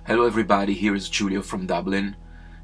Hello everybody, here is Giulio from Dublin,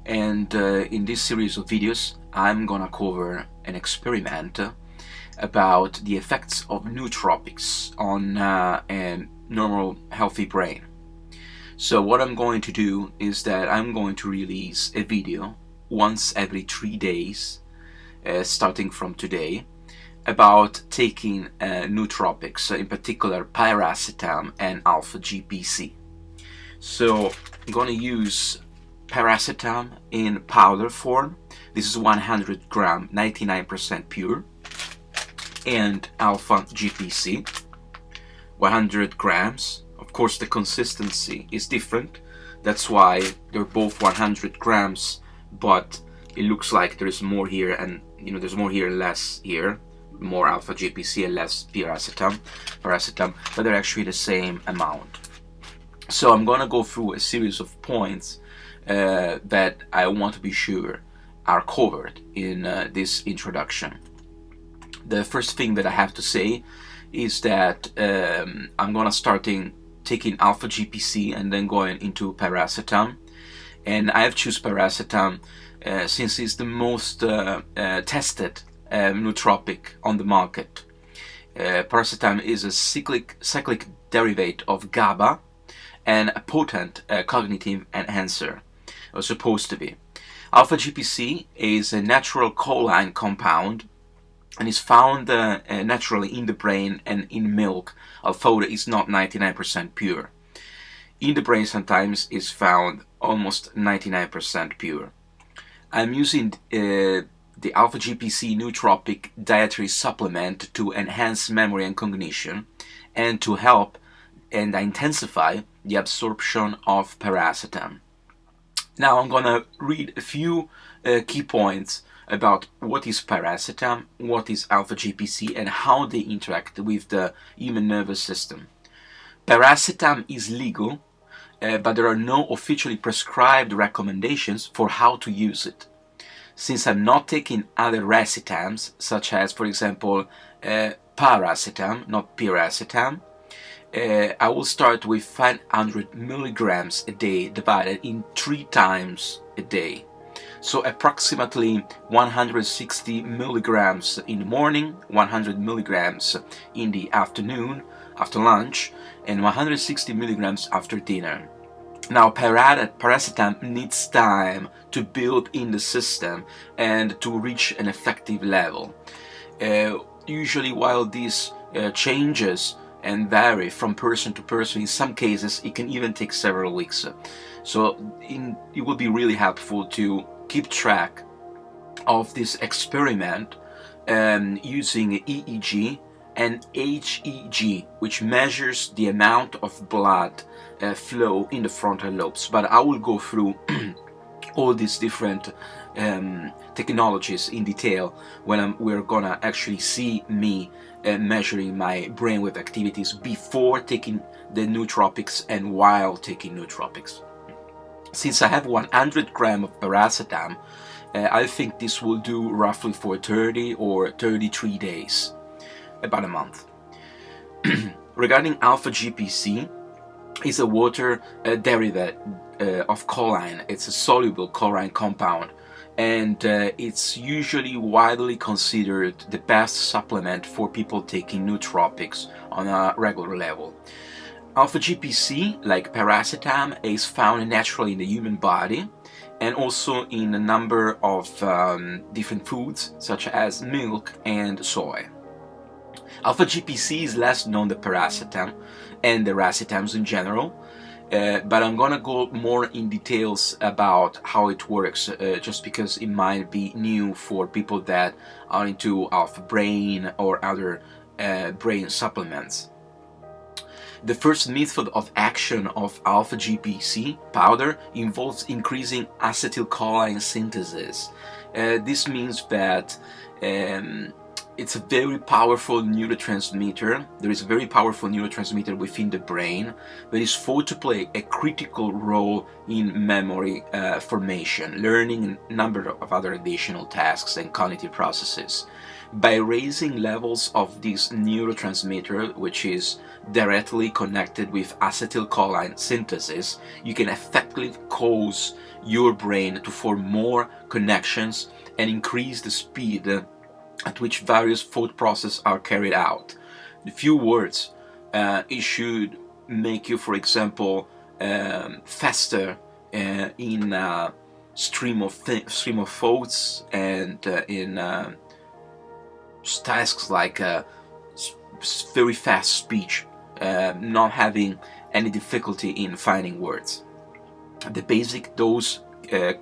and in this series of videos I'm gonna cover an experiment about the effects of nootropics on a normal healthy brain. So what I'm going to do is that I'm going to release a video once every 3 days starting from today about taking nootropics, in particular Piracetam and Alpha GPC. So I'm going to use Piracetam in powder form. This is 100 gram, 99% pure, and Alpha GPC, 100 grams. Of course, the consistency is different. That's why they're both 100 grams, but it looks like there's more here, and there's more here and less here. More Alpha GPC and less Piracetam, but they're actually the same amount. So I'm gonna go through a series of points that I want to be sure are covered in this introduction. The first thing that I have to say is that I'm gonna start taking Alpha GPC and then going into Piracetam, and I have chosen Piracetam since it's the most tested nootropic on the market. Piracetam is a cyclic derivative of GABA and a potent cognitive enhancer, or supposed to be. Alpha GPC is a natural choline compound and is found naturally in the brain and in milk, although it is not 99% pure. In the brain sometimes is found almost 99% pure. I'm using the Alpha GPC nootropic dietary supplement to enhance memory and cognition and to help and intensify the absorption of Piracetam. Now I'm gonna read a few key points about what is Piracetam, what is Alpha GPC, and how they interact with the human nervous system. Piracetam is legal, but there are no officially prescribed recommendations for how to use it. Since I'm not taking other racetams, such as, for example, Piracetam, not Piracetam, I will start with 500 milligrams a day divided in 3 times a day. So approximately 160 milligrams in the morning, 100 milligrams in the afternoon after lunch, and 160 milligrams after dinner. Now, Piracetam needs time to build in the system and to reach an effective level. Usually, while these changes and vary from person to person, in some cases it can even take several weeks. So it will be really helpful to keep track of this experiment using EEG and HEG, which measures the amount of blood flow in the frontal lobes. But I will go through all these different technologies in detail when we're gonna actually see me measuring my brainwave activities before taking the nootropics and while taking nootropics. Since I have 100 grams of Piracetam, I think this will do roughly for 30 or 33 days, about a month. Regarding Alpha GPC, it's a water derivative of choline. It's a soluble choline compound, and it's usually widely considered the best supplement for people taking nootropics on a regular level. Alpha GPC, like Piracetam, is found naturally in the human body and also in a number of different foods such as milk and soy. Alpha GPC is less known than Piracetam and the racetams in general, but I'm gonna go more in details about how it works, just because it might be new for people that are into Alpha Brain or other brain supplements. The first method of action of Alpha GPC powder involves increasing acetylcholine synthesis. This means that it's a very powerful neurotransmitter. There is a very powerful neurotransmitter within the brain that is thought to play a critical role in memory formation, learning, and a number of other additional tasks and cognitive processes. By raising levels of this neurotransmitter, which is directly connected with acetylcholine synthesis, you can effectively cause your brain to form more connections and increase the speed at which various thought processes are carried out. In few words, it should make you, for example, faster in stream of thoughts and in tasks like very fast speech, not having any difficulty in finding words. The basic dose, the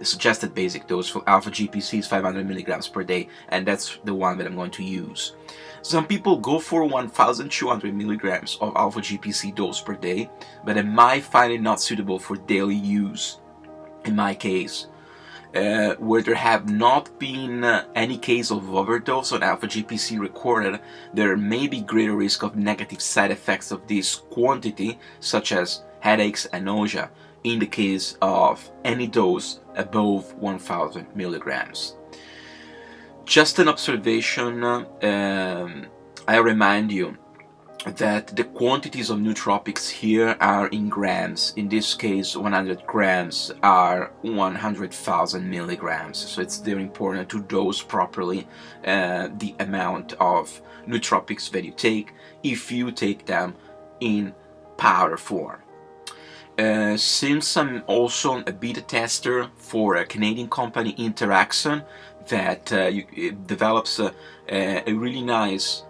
suggested basic dose for alpha GPC is 500 milligrams per day, and that's the one that I'm going to use. Some people go for 1,200 milligrams of alpha GPC dose per day, but I might find it not suitable for daily use. In my case, where there have not been any case of overdose on alpha GPC recorded, there may be greater risk of negative side effects of this quantity, such as headaches and nausea, in the case of any dose above 1,000 milligrams. Just an observation, I remind you that the quantities of nootropics here are in grams. In this case, 100 grams are 100,000 milligrams. So it's very important to dose properly the amount of nootropics that you take if you take them in powder form. Since I'm also a beta tester for a Canadian company, Piracetam, that develops a really nice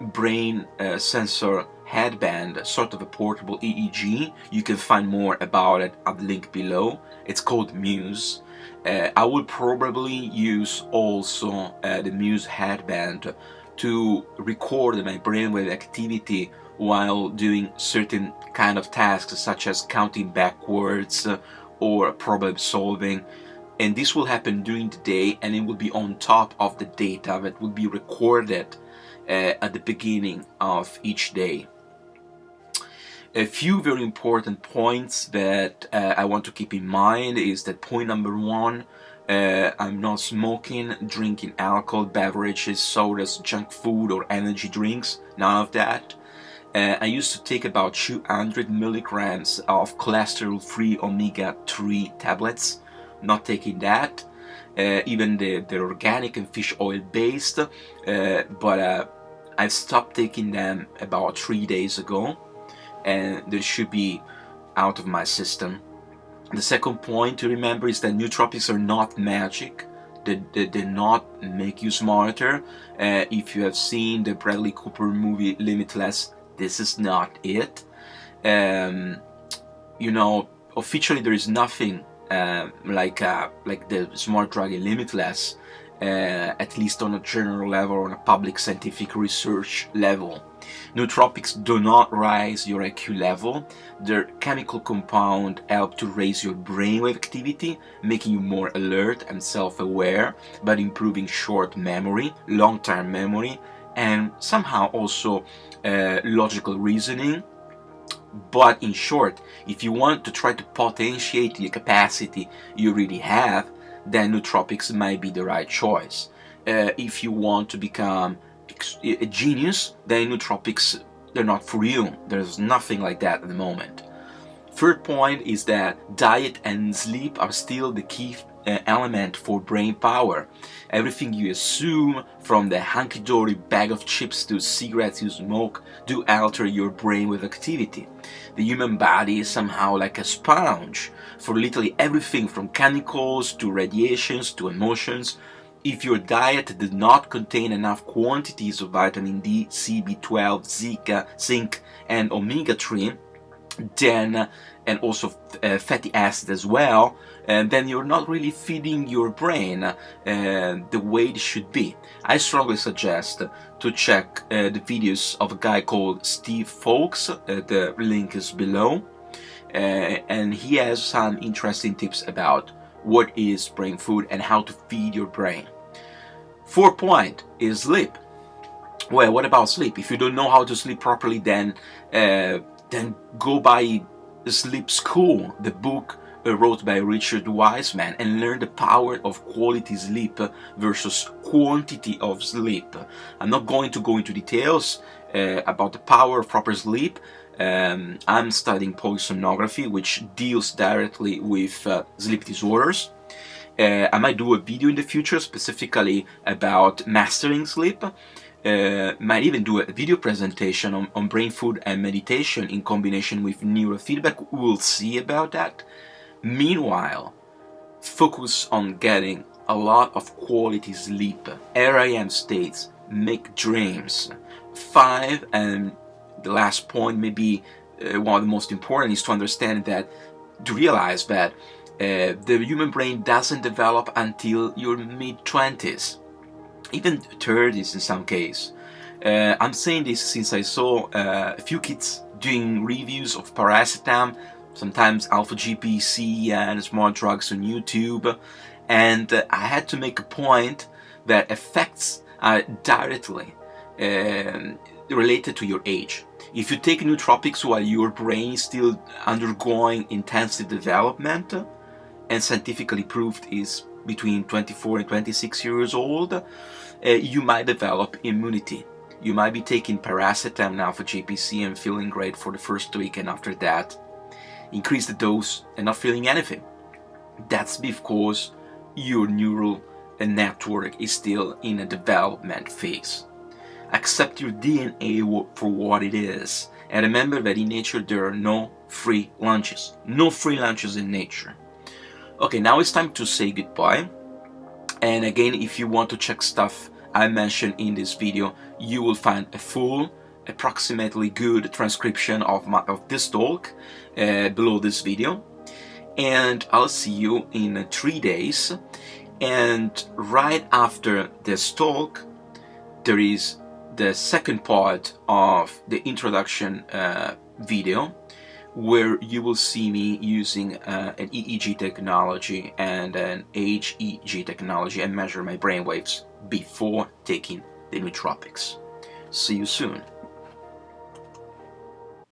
brain sensor headband, sort of a portable EEG. You can find more about it at the link below. It's called Muse. I will probably use also the Muse headband to record my brainwave activity while doing certain kind of tasks, such as counting backwards or problem solving. And this will happen during the day, and it will be on top of the data that will be recorded at the beginning of each day. A few very important points that I want to keep in mind is that point number one, I'm not smoking, drinking alcohol, beverages, sodas, junk food or energy drinks, none of that. I used to take about 200 milligrams of cholesterol-free omega-3 tablets, not taking that. Even they're organic and fish oil based, but I've stopped taking them about 3 days ago, and they should be out of my system. The second point to remember is that nootropics are not magic. They do not make you smarter. If you have seen the Bradley Cooper movie Limitless, this is not it. You know, officially there is nothing like the smart drug in Limitless, at least on a general level, on a public scientific research level. Nootropics do not rise your IQ level. Their chemical compound help to raise your brainwave activity, making you more alert and self-aware, but improving short memory, long-term memory, and somehow also logical reasoning. But in short, if you want to try to potentiate the capacity you really have, then nootropics might be the right choice. If you want to become a genius, then nootropics, they're not for you. There's nothing like that at the moment. Third point is that diet and sleep are still the key element for brain power. Everything you assume, from the hunky-dory bag of chips to cigarettes you smoke, do alter your brain with activity. The human body is somehow like a sponge for literally everything, from chemicals to radiations to emotions. If your diet did not contain enough quantities of vitamin D, C, B12, zinc and omega-3, then, and also fatty acid as well, then you're not really feeding your brain the way it should be. I strongly suggest to check the videos of a guy called Steve Folks. The link is below, and he has some interesting tips about what is brain food and how to feed your brain. Fourth point is sleep. Well, what about sleep? If you don't know how to sleep properly, then go by Sleep School, the book wrote by Richard Wiseman, and learn the power of quality sleep versus quantity of sleep. I'm not going to go into details about the power of proper sleep. I'm studying polysomnography, which deals directly with sleep disorders. I might do a video in the future specifically about mastering sleep. Might even do a video presentation on brain food and meditation in combination with neurofeedback. We'll see about that. Meanwhile, focus on getting a lot of quality sleep. REM states make dreams. 5, and the last point, maybe one of the most important, is to understand that, to realize that the human brain doesn't develop until your mid-20s, even 30s in some case. I'm saying this since I saw a few kids doing reviews of Piracetam, sometimes Alpha GPC and smart drugs on YouTube, and I had to make a point that effects are directly related to your age. If you take nootropics while your brain is still undergoing intensive development, and scientifically proved is between 24 and 26 years old, you might develop immunity. You might be taking Piracetam and Alpha GPC and feeling great for the first week, and after that increase the dose and not feeling anything. That's because your neural network is still in a development phase. Accept your DNA for what it is, and remember that in nature there are no free lunches. No free lunches in nature. Okay, now it's time to say goodbye. And again, if you want to check stuff I mentioned in this video, you will find a full, approximately good transcription of this talk below this video. And I'll see you in 3 days. And right after this talk, there is the second part of the introduction video, where you will see me using an EEG technology and an HEG technology and measure my brainwaves before taking the nootropics. See you soon.